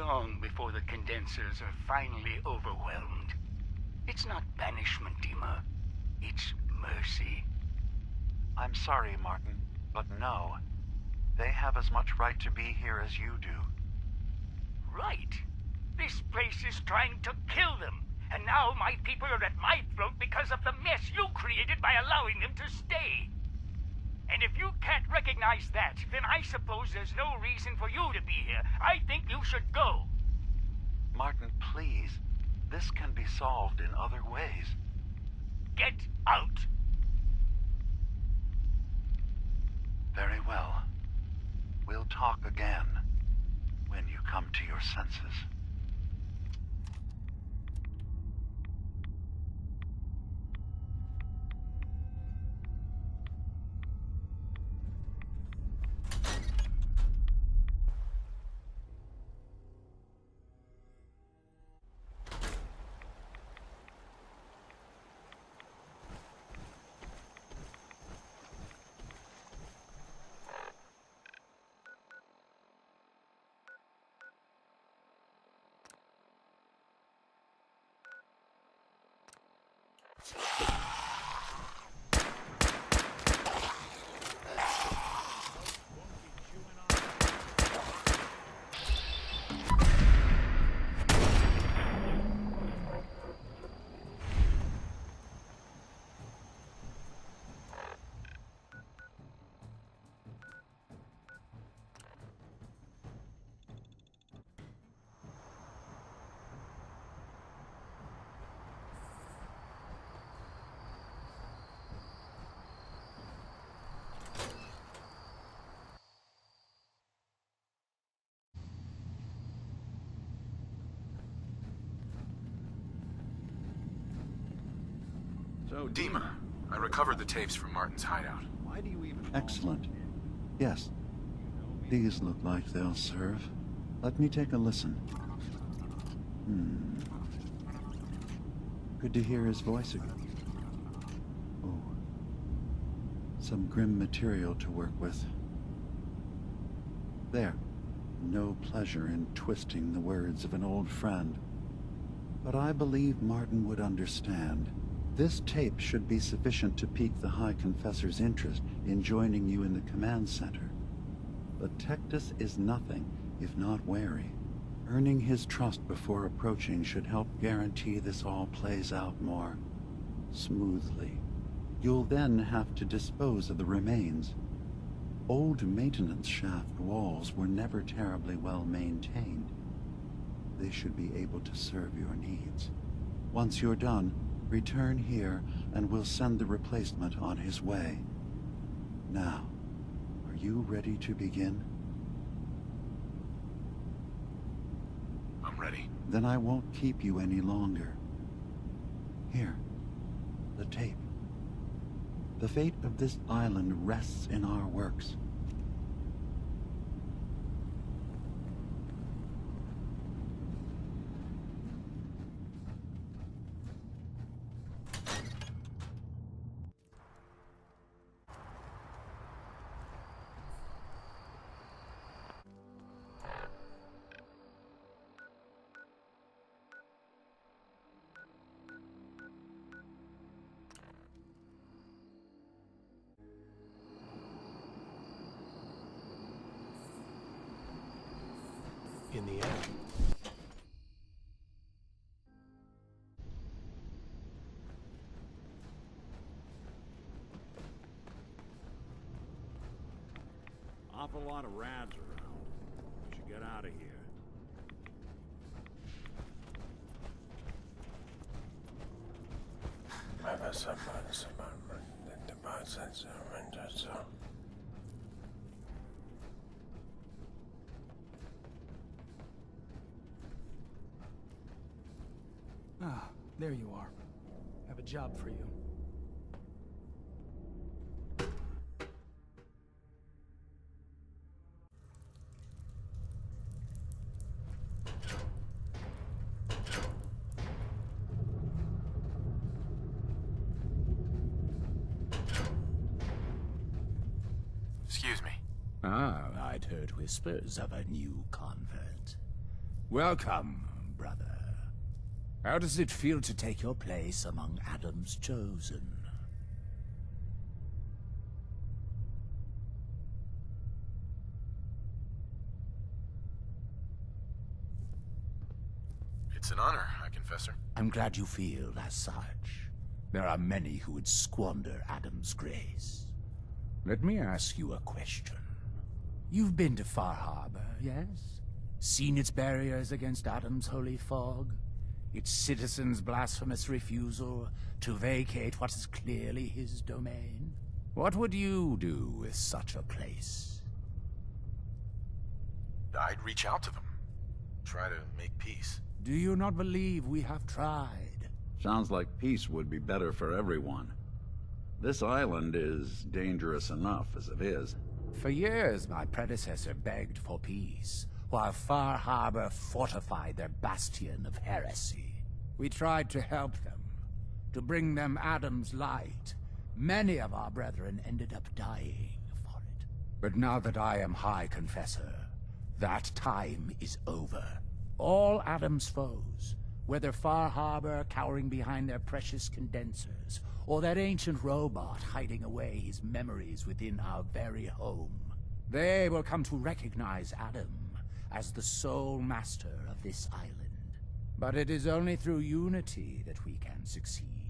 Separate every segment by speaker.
Speaker 1: long before the condensers are finally overwhelmed. It's not banishment, Dima. It's mercy.
Speaker 2: I'm sorry, Martin, but no. They have as much right to be here as you do.
Speaker 1: Right. This place is trying to kill them. And now my people are at my throat because of the mess you created by allowing them to stay. And if you can't recognize that, then I suppose there's no reason for you to be here. I think you should go.
Speaker 2: Martin, please. This can be solved in other ways.
Speaker 1: Get out!
Speaker 2: Very well. We'll talk again when you come to your senses.
Speaker 3: So, Dima, I recovered the tapes from Martin's hideout.
Speaker 4: Why do you even...
Speaker 5: Excellent. Yes. These look like they'll serve. Let me take a listen. Good to hear his voice again. Oh. Some grim material to work with. There. No pleasure in twisting the words of an old friend. But I believe Martin would understand. This tape should be sufficient to pique the High Confessor's interest in joining you in the command center. But Tectus is nothing if not wary. Earning his trust before approaching should help guarantee this all plays out more smoothly. You'll then have to dispose of the remains. Old maintenance shaft walls were never terribly well maintained. They should be able to serve your needs. Once you're done, return here, and we'll send the replacement on his way. Now, are you ready to begin?
Speaker 3: I'm ready.
Speaker 5: Then I won't keep you any longer. Here, the tape. The fate of this island rests in our works.
Speaker 4: In the end.
Speaker 6: Awful lot of rads around. We should get out of here.
Speaker 7: Ah, there you are. Have a job for you.
Speaker 3: Excuse me.
Speaker 6: Ah, I'd heard whispers of a new convert.
Speaker 4: Welcome, brother. How does it feel to take your place among Adam's chosen?
Speaker 3: It's an honor, High Confessor.
Speaker 4: I'm glad you feel as such. There are many who would squander Adam's grace. Let me ask you a question. You've been to Far Harbor, yes? Seen its barriers against Adam's holy fog? Its citizens' blasphemous refusal to vacate what is clearly his domain? What would you do with such a place?
Speaker 3: I'd reach out to them. Try to make peace.
Speaker 4: Do you not believe we have tried?
Speaker 5: Sounds like peace would be better for everyone. This island is dangerous enough as it is.
Speaker 4: For years, my predecessor begged for peace, while Far Harbor fortified their bastion of heresy. We tried to help them, to bring them Adam's light. Many of our brethren ended up dying for it. But now that I am High Confessor, that time is over. All Adam's foes, whether Far Harbor cowering behind their precious condensers, or that ancient robot hiding away his memories within our very home, they will come to recognize Adam as the sole master of this island. But it is only through unity that we can succeed.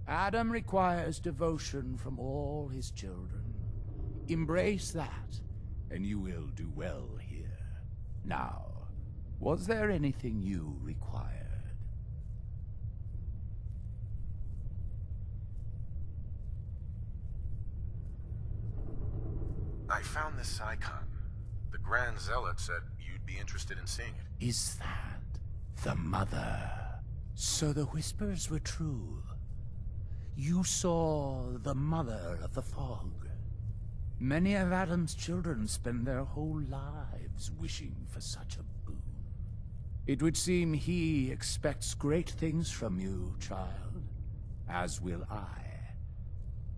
Speaker 4: Adam requires devotion from all his children. Embrace that, and you will do well here. Now, was there anything you required?
Speaker 3: I found this icon. The Grand Zealot said you'd be interested in seeing it.
Speaker 4: Is that the Mother? So the whispers were true. You saw the Mother of the Fog. Many of Adam's children spend their whole lives wishing for such a boon. It would seem he expects great things from you, child, as will I.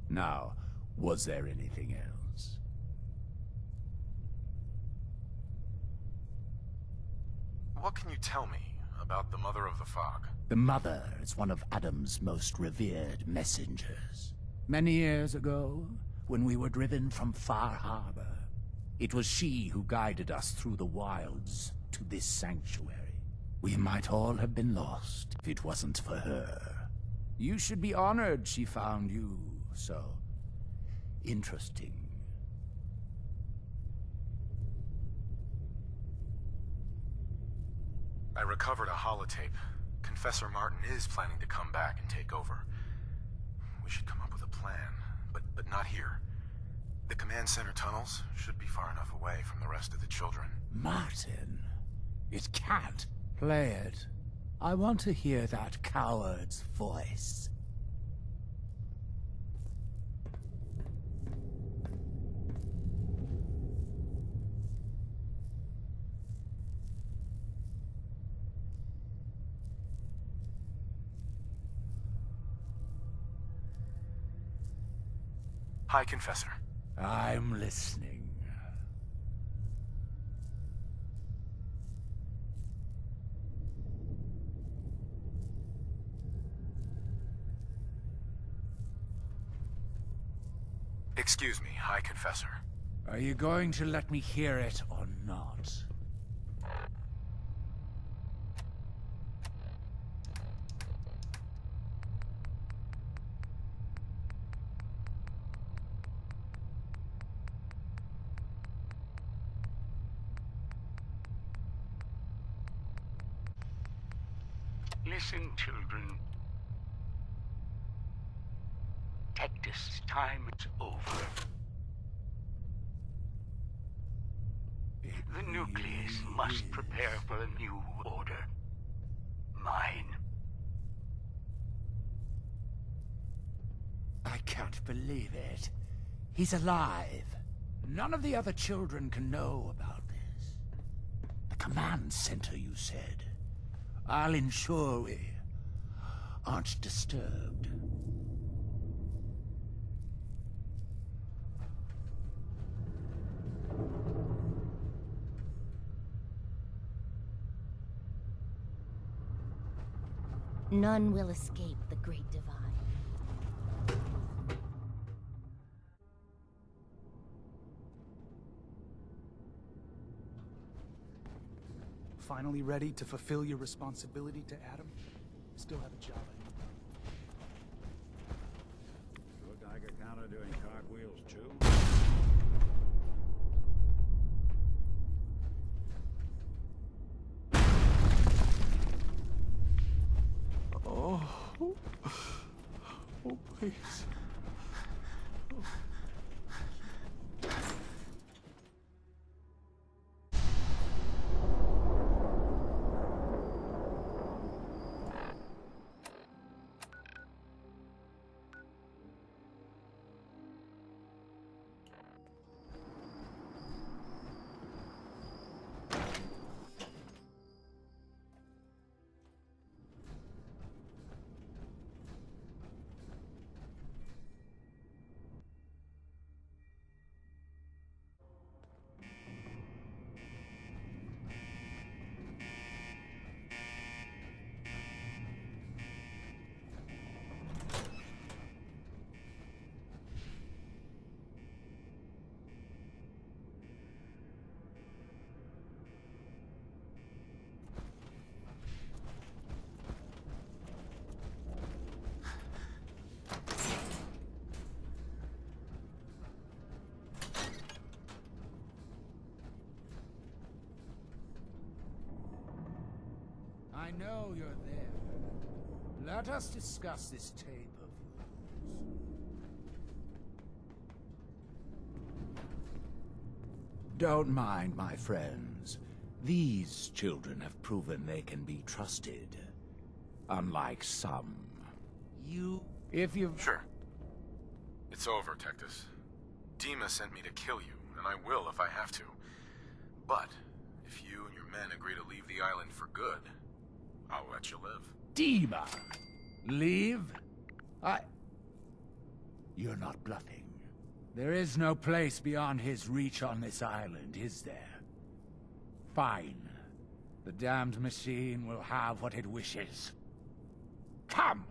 Speaker 4: Now, was there anything else?
Speaker 3: What can you tell me about the Mother of the Fog?
Speaker 4: The Mother is one of Adam's most revered messengers. Many years ago, when we were driven from Far Harbor, it was she who guided us through the wilds to this sanctuary. We might all have been lost if it wasn't for her. You should be honored she found you so interesting.
Speaker 3: I recovered a holotape. Confessor Martin is planning to come back and take over. We should come up with a plan, but not here. The command center tunnels should be far enough away from the rest of the children.
Speaker 4: Martin, it can't. Play it. I want to hear that coward's voice.
Speaker 3: High Confessor.
Speaker 4: I'm listening.
Speaker 3: Excuse me, High Confessor.
Speaker 4: Are you going to let me hear it or not?
Speaker 1: Listen, children. Tectus' time is over. The nucleus must prepare for a new order. Mine.
Speaker 4: I can't believe it. He's alive. None of the other children can know about this. The command center, you said. I'll ensure we aren't disturbed.
Speaker 8: None will escape the Great Divide.
Speaker 7: Finally ready to fulfill your responsibility to Adam? Still have a job I need.
Speaker 6: Look like a counter doing cartwheels too.
Speaker 7: Oh, please.
Speaker 4: I know you're there. Let us discuss this tape of yours. Don't mind my friends. These children have proven they can be trusted. Unlike some. If you...
Speaker 3: Sure. It's over, Tectus. Dima sent me to kill you, and I will if I have to. But, if you and your men agree to leave the island for good, I'll let you live.
Speaker 4: Dima! Leave? You're not bluffing. There is no place beyond his reach on this island, is there? Fine. The damned machine will have what it wishes. Come!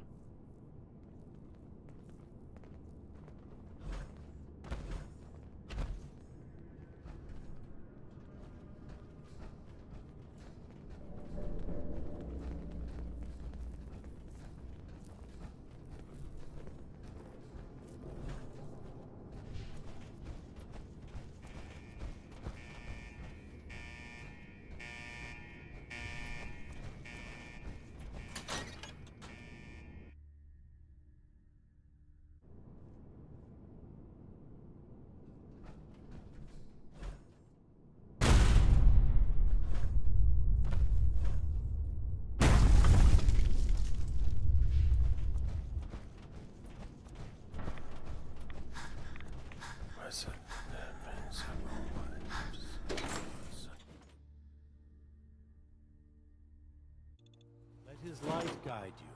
Speaker 9: Let his light guide you.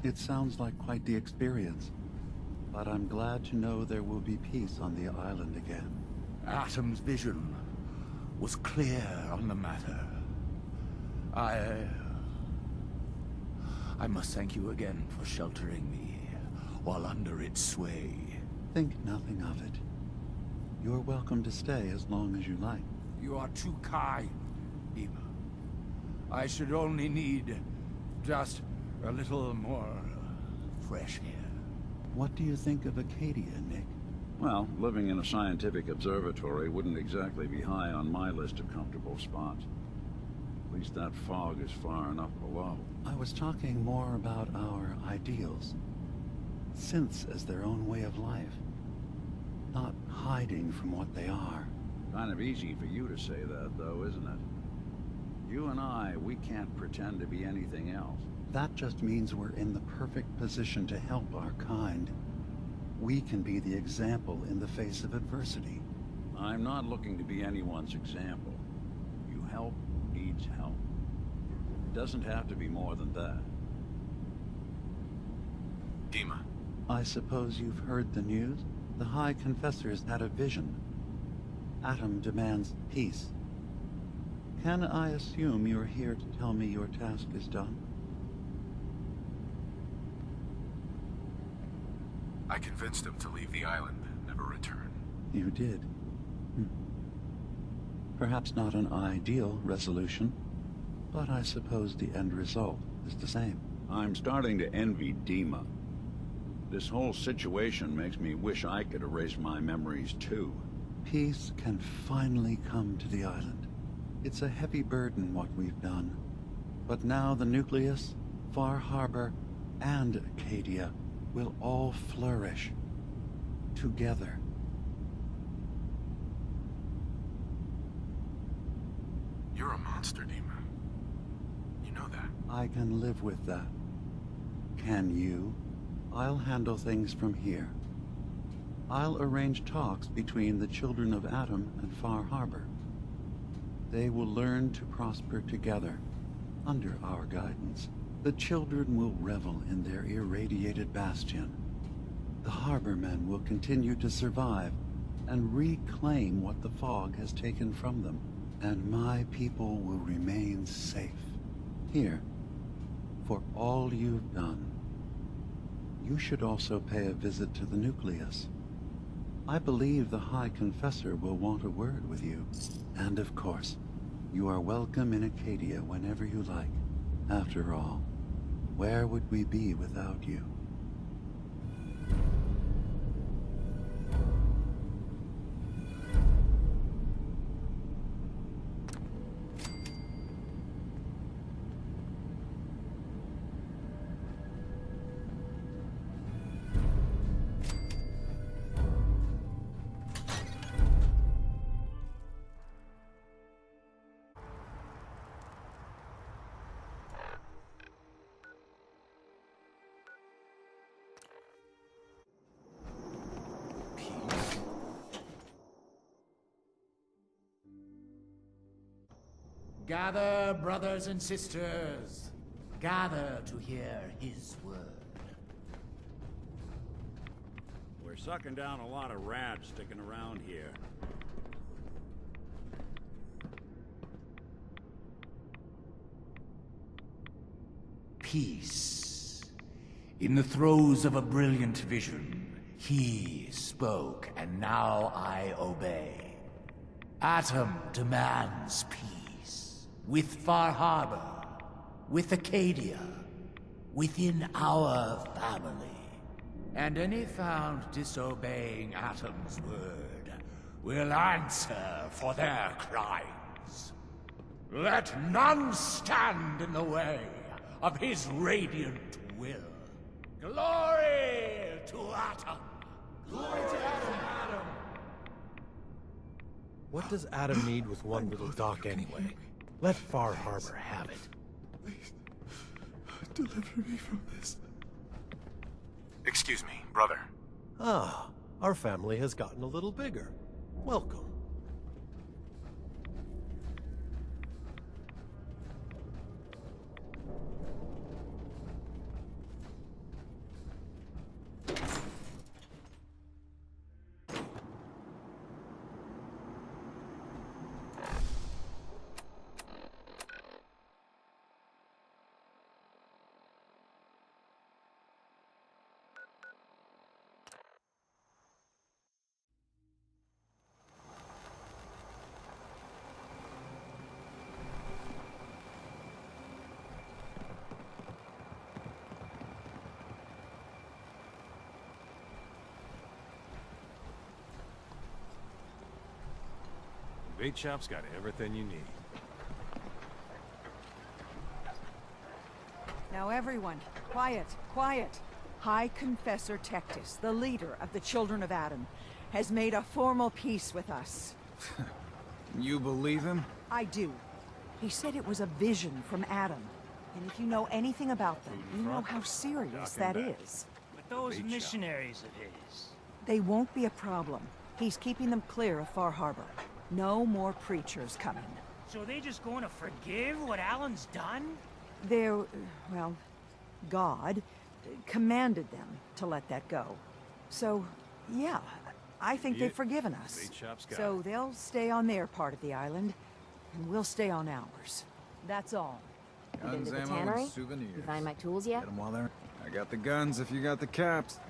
Speaker 5: It sounds like quite the experience, but I'm glad to know there will be peace on the island again.
Speaker 4: Atom's vision was clear on the matter. I must thank you again for sheltering me while under its sway.
Speaker 5: Think nothing of it. You're welcome to stay as long as you like.
Speaker 4: You are too kind, Dima. I should only need just a little more fresh air.
Speaker 5: What do you think of Acadia, Nick?
Speaker 6: Well, living in a scientific observatory wouldn't exactly be high on my list of comfortable spots. At least that fog is far enough below.
Speaker 5: I was talking more about our ideals. Synths as their own way of life. Not hiding from what they are.
Speaker 6: Kind of easy for you to say that, though, isn't it? You and I, we can't pretend to be anything else.
Speaker 5: That just means we're in the perfect position to help our kind. We can be the example in the face of adversity.
Speaker 6: I'm not looking to be anyone's example. You help who needs help. It doesn't have to be more than that.
Speaker 3: Dima.
Speaker 5: I suppose you've heard the news? The High Confessor's had a vision. Atom demands peace. Can I assume you're here to tell me your task is done?
Speaker 3: I convinced him to leave the island and never return.
Speaker 5: You did. Perhaps not an ideal resolution, but I suppose the end result is the same.
Speaker 6: I'm starting to envy Dima. This whole situation makes me wish I could erase my memories too.
Speaker 5: Peace can finally come to the island. It's a heavy burden what we've done. But now the Nucleus, Far Harbor, and Acadia will all flourish together.
Speaker 3: You're a monster, Dima. You know that.
Speaker 5: I can live with that. Can you? I'll handle things from here. I'll arrange talks between the children of Atom and Far Harbor. They will learn to prosper together, under our guidance. The children will revel in their irradiated bastion. The Harbormen will continue to survive and reclaim what the fog has taken from them. And my people will remain safe. Here, for all you've done. You should also pay a visit to the Nucleus. I believe the High Confessor will want a word with you. And of course, you are welcome in Acadia whenever you like. After all, where would we be without you?
Speaker 4: Gather, brothers and sisters. Gather to hear his word.
Speaker 10: We're sucking down a lot of rats sticking around here.
Speaker 4: Peace. In the throes of a brilliant vision, he spoke, and now I obey. Atom demands peace. With Far Harbor, with Acadia, within our family. And any found disobeying Atom's word will answer for their crimes. Let none stand in the way of his radiant will. Glory to Atom! Glory to Atom!
Speaker 9: What does Atom need with one little dock anyway? Let Far Harbor have it.
Speaker 3: Please, deliver me from this. Excuse me, brother.
Speaker 9: Ah, our family has gotten a little bigger. Welcome.
Speaker 11: Big Chop's got everything you need.
Speaker 12: Now everyone, quiet, quiet. High Confessor Tectus, the leader of the Children of Atom, has made a formal peace with us.
Speaker 13: You believe him?
Speaker 12: I do. He said it was a vision from Adam. And if you know anything about them, you know how serious that is.
Speaker 1: With those missionaries of his.
Speaker 12: They won't be a problem. He's keeping them clear of Far Harbor. No more preachers coming.
Speaker 1: So are they just going to forgive what Alan's done?
Speaker 12: They're, well, God commanded them to let that go. So, yeah, I think they've forgiven us. So they'll stay on their part of the island, and we'll stay on ours. That's all.
Speaker 13: Guns, ammo, and souvenirs.
Speaker 8: You find my tools yet?
Speaker 13: Get 'em while they're... I got the guns if you got the caps.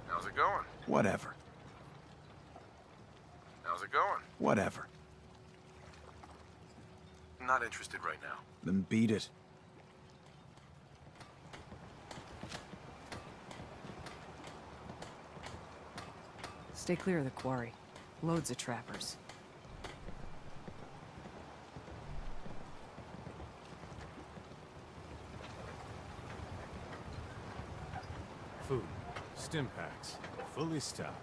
Speaker 3: How's it going?
Speaker 5: Whatever.
Speaker 3: How's it going?
Speaker 5: Whatever.
Speaker 3: Not interested right now.
Speaker 5: Then beat it.
Speaker 12: Stay clear of the quarry. Loads of trappers.
Speaker 11: Food. Stim packs. Fully stocked.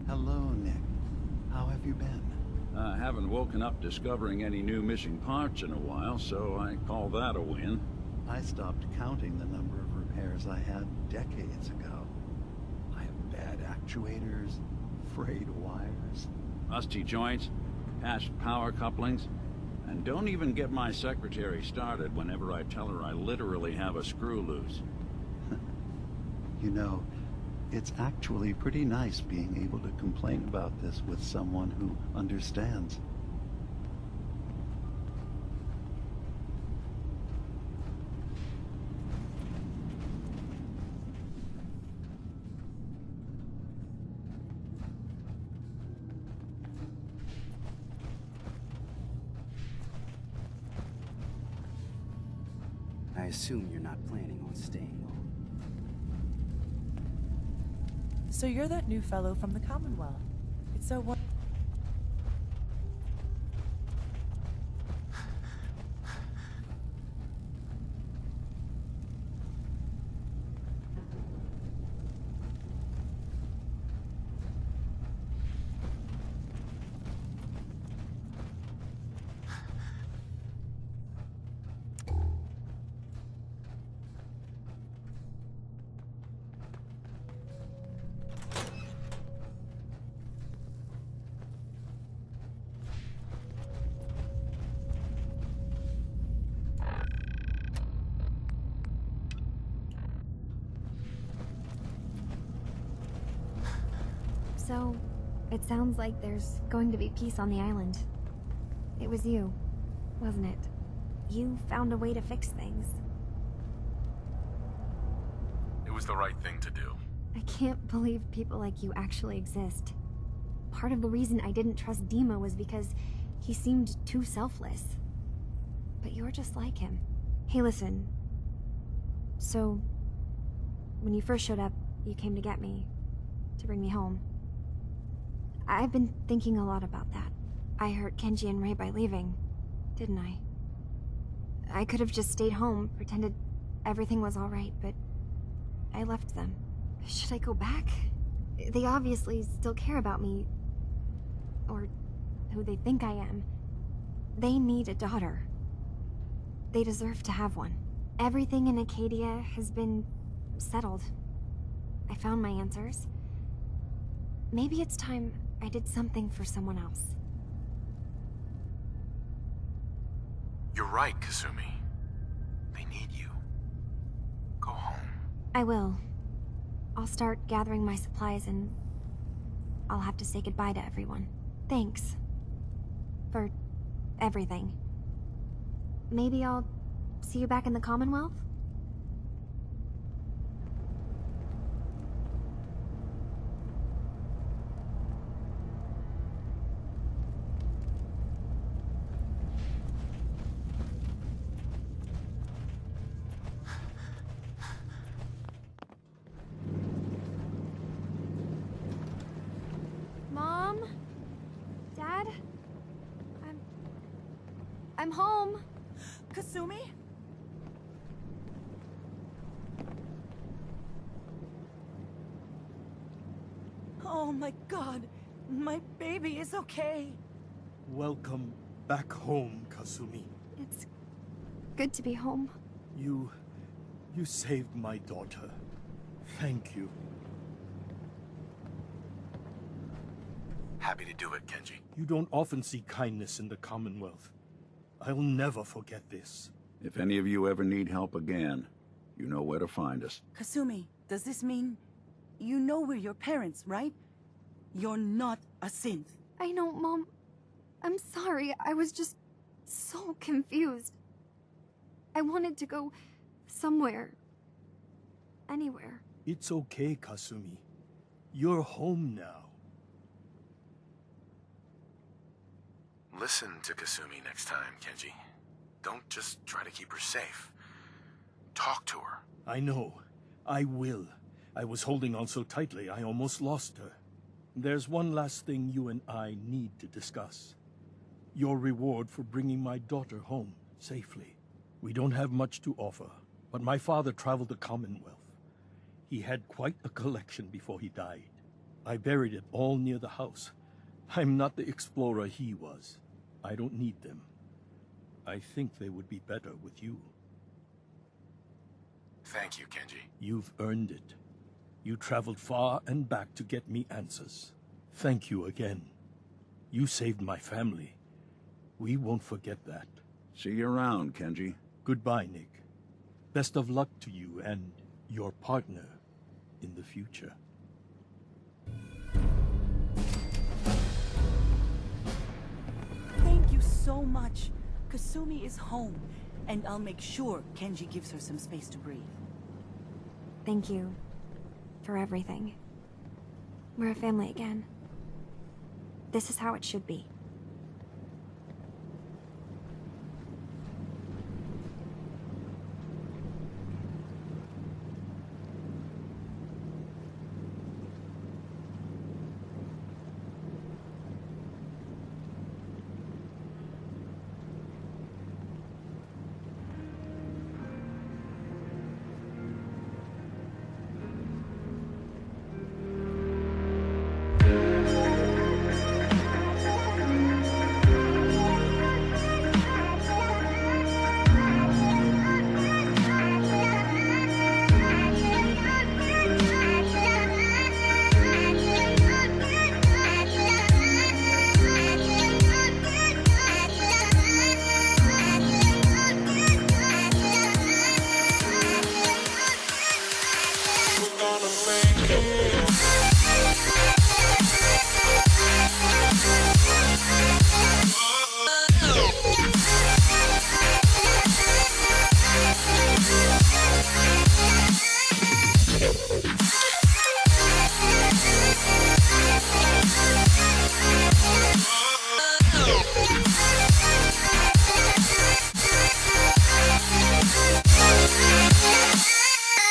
Speaker 5: Hello, Nick. How have you been?
Speaker 6: I haven't woken up discovering any new missing parts in a while, so I call that a win.
Speaker 5: I stopped counting the number of repairs I had decades ago. I have bad actuators, frayed wires.
Speaker 6: Rusty joints, patched power couplings, and don't even get my secretary started whenever I tell her I literally have a screw loose.
Speaker 5: You know, it's actually pretty nice being able to complain about this with someone who understands.
Speaker 14: I assume you're not planning on staying long.
Speaker 15: So you're that new fellow from the Commonwealth. It's so wonderful.
Speaker 16: So, it sounds like there's going to be peace on the island. It was you, wasn't it? You found a way to fix things.
Speaker 3: It was the right thing to do.
Speaker 16: I can't believe people like you actually exist. Part of the reason I didn't trust Dima was because he seemed too selfless. But you're just like him. Hey, listen. So, when you first showed up, you came to get me, to bring me home. I've been thinking a lot about that. I hurt Kenji and Ray by leaving, didn't I? I could have just stayed home, pretended everything was alright, but I left them. Should I go back? They obviously still care about me. Or who they think I am. They need a daughter. They deserve to have one. Everything in Acadia has been settled. I found my answers. Maybe it's time I did something for someone else.
Speaker 3: You're right, Kasumi. They need you. Go home.
Speaker 16: I will. I'll start gathering my supplies and I'll have to say goodbye to everyone. Thanks for everything. Maybe I'll see you back in the Commonwealth? Mom? Dad? I'm home.
Speaker 12: Kasumi? Oh my god, my baby is okay.
Speaker 17: Welcome back home, Kasumi.
Speaker 16: It's good to be home.
Speaker 17: You saved my daughter. Thank you.
Speaker 3: Happy to do it, Kenji.
Speaker 17: You don't often see kindness in the Commonwealth. I'll never forget this.
Speaker 6: If any of you ever need help again, you know where to find us.
Speaker 12: Kasumi, does this mean you know we're your parents, right? You're not a synth.
Speaker 16: I know, Mom. I'm sorry. I was just so confused. I wanted to go somewhere. Anywhere.
Speaker 17: It's okay, Kasumi. You're home now.
Speaker 3: Listen to Kasumi next time, Kenji. Don't just try to keep her safe. Talk to her.
Speaker 17: I know. I will. I was holding on so tightly, I almost lost her. There's one last thing you and I need to discuss. Your reward for bringing my daughter home safely. We don't have much to offer, but my father traveled the Commonwealth. He had quite a collection before he died. I buried it all near the house. I'm not the explorer he was. I don't need them. I think they would be better with you.
Speaker 3: Thank you, Kenji.
Speaker 17: You've earned it. You traveled far and back to get me answers. Thank you again. You saved my family. We won't forget that.
Speaker 6: See you around, Kenji.
Speaker 17: Goodbye, Nick. Best of luck to you and your partner in the future.
Speaker 12: Thank you so much. Kasumi is home, and I'll make sure Kenji gives her some space to breathe.
Speaker 16: Thank you for everything. We're a family again. This is how it should be.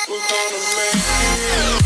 Speaker 18: We're gonna make it.